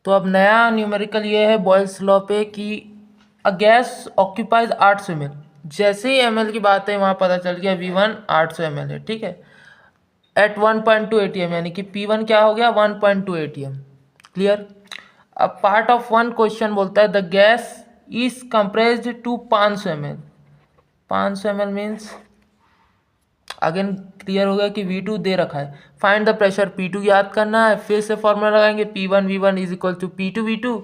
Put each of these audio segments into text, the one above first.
तो अब नया न्यूमेरिकल ये है बॉयल्स लॉ पे कि अ गैस ऑक्यूपाइज 800 ml। जैसे ही ml की बात है वहाँ पता चल गया V1 800 ml है, ठीक है, एट 1.2 ATM, यानी कि P1 क्या हो गया 1.2 ATM। क्लियर। अब पार्ट ऑफ वन क्वेश्चन बोलता है the gas is compressed to 500 ml। 500 ml means again clear हो गया कि V2 दे रखा है, फाइंड द प्रेशर P2 याद करना है। फिर से फॉर्मूला लगाएंगे P1 V1 is equal to P2 V2।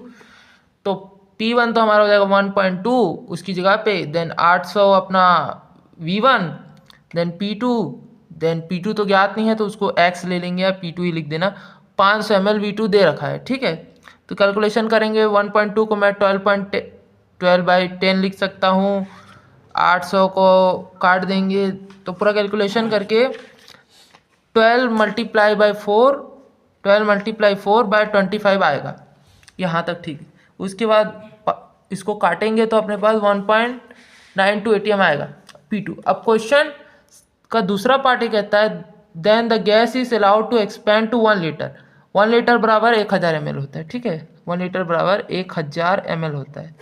तो P1 तो हमारा हो जाएगा 1.2 उसकी जगह पे, देन 800 अपना V1, देन P2 तो ज्ञात नहीं है तो उसको X ले लेंगे या P2 ही लिख देना। 500 ml V2 दे रखा है, ठीक है। तो कैलकुलेशन करेंगे 1.2 को मैं 12/10 लिख सकता हूँ, 800 को काट देंगे तो पूरा कैलकुलेशन करके 12 मल्टीप्लाई बाई 4/25 आएगा। यहाँ तक ठीक है। उसके बाद इसको काटेंगे तो अपने पास 1.92 ATM आएगा P2। अब क्वेश्चन का दूसरा पार्ट ये कहता है then the gas is allowed to expand to 1 litre. 1 litre बराबर 1000 ml होता है, ठीक है। 1 लीटर बराबर 1000 ml होता है।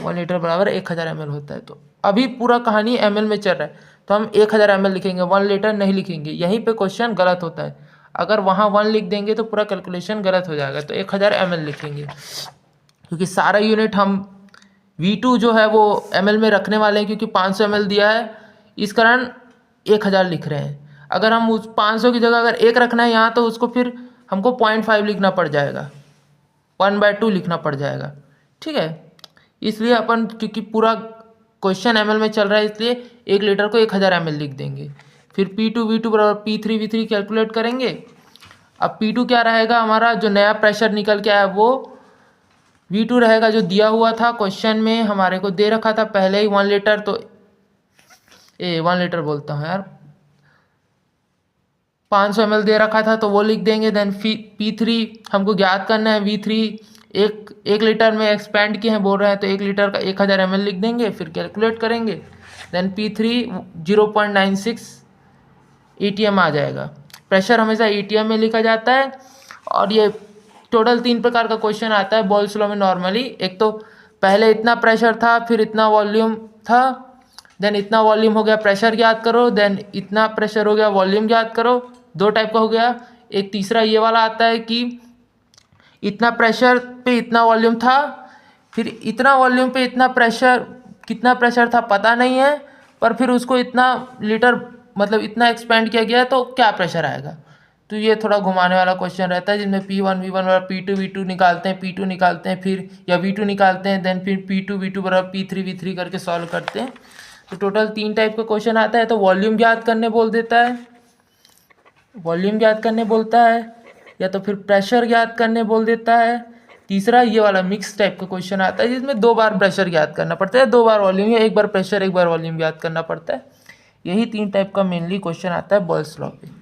1 लीटर बराबर 1000 ml होता है। तो अभी पूरा कहानी ml में चल रहा है तो हम 1000 ml लिखेंगे, 1 लीटर नहीं लिखेंगे। यहीं पे क्वेश्चन गलत होता है, अगर वहाँ 1 लिख देंगे तो पूरा कैलकुलेशन गलत हो जाएगा। तो 1000 ml लिखेंगे क्योंकि सारा यूनिट हम V2 जो है वो ml में रखने वाले हैं, क्योंकि 500 ml दिया है इस कारण 1000 लिख रहे हैं। अगर हम उस 500 की जगह अगर 1 रखना है यहाँ तो उसको फिर हमको 0.5 लिखना पड़ जाएगा, 1/2 लिखना पड़ जाएगा, ठीक है। इसलिए अपन क्योंकि पूरा क्वेश्चन ml में चल रहा है इसलिए 1 लीटर को 1000 ml लिख देंगे। फिर P2 V2 बराबर P3 V3 कैलकुलेट करेंगे। अब P2 क्या रहेगा, हमारा जो नया प्रेशर निकल के आया वो V2 रहेगा जो दिया हुआ था क्वेश्चन में, हमारे को दे रखा था पहले ही 1 लीटर। तो 1 लीटर बोलता हूँ यार, 500 ml दे रखा था तो वो लिख देंगे। देन P3 हमको ज्ञात करना है, V3 एक लीटर में एक्सपेंड किए हैं बोल रहे हैं तो 1 लीटर का 1000 ml लिख देंगे, फिर कैलकुलेट करेंगे। देन P3 0.96 ATM आ जाएगा। प्रेशर हमेशा ATM में लिखा जाता है। और ये टोटल 3 प्रकार का क्वेश्चन आता है बॉयल्स लॉ में नॉर्मली। एक तो पहले इतना प्रेशर था, फिर इतना वॉल्यूम था, देन इतना वॉल्यूम हो गया प्रेशर ज्ञात करो, देन इतना प्रेशर हो गया वॉल्यूम ज्ञात करो। 2 टाइप का हो गया। एक तीसरा ये वाला आता है कि इतना प्रेशर पे इतना वॉल्यूम था, फिर इतना वॉल्यूम पे इतना प्रेशर, कितना प्रेशर था पता नहीं है, पर फिर उसको इतना लीटर मतलब इतना एक्सपेंड किया गया तो क्या प्रेशर आएगा। तो ये थोड़ा घुमाने वाला क्वेश्चन रहता है जिसमें P1 V1 बराबर P2 V2 निकालते हैं, P2 निकालते हैं फिर या V2 निकालते हैं, देन फिर P2 V2 बराबर P3 V3 करके सॉल्व करते हैं। तो टोटल 3 टाइप का क्वेश्चन आता है। तो वॉल्यूम ज्ञात करने बोल देता है, वॉल्यूम ज्ञात करने बोलता है, या तो फिर प्रेशर ज्ञात करने बोल देता है। तीसरा ये वाला मिक्स टाइप का क्वेश्चन आता है जिसमें 2 बार प्रेशर ज्ञात करना पड़ता है, 2 बार वॉल्यूम, या 1 बार प्रेशर 1 बार वॉल्यूम ज्ञात करना पड़ता है। यही 3 टाइप का मेनली क्वेश्चन आता है बॉयल्स लॉ पे।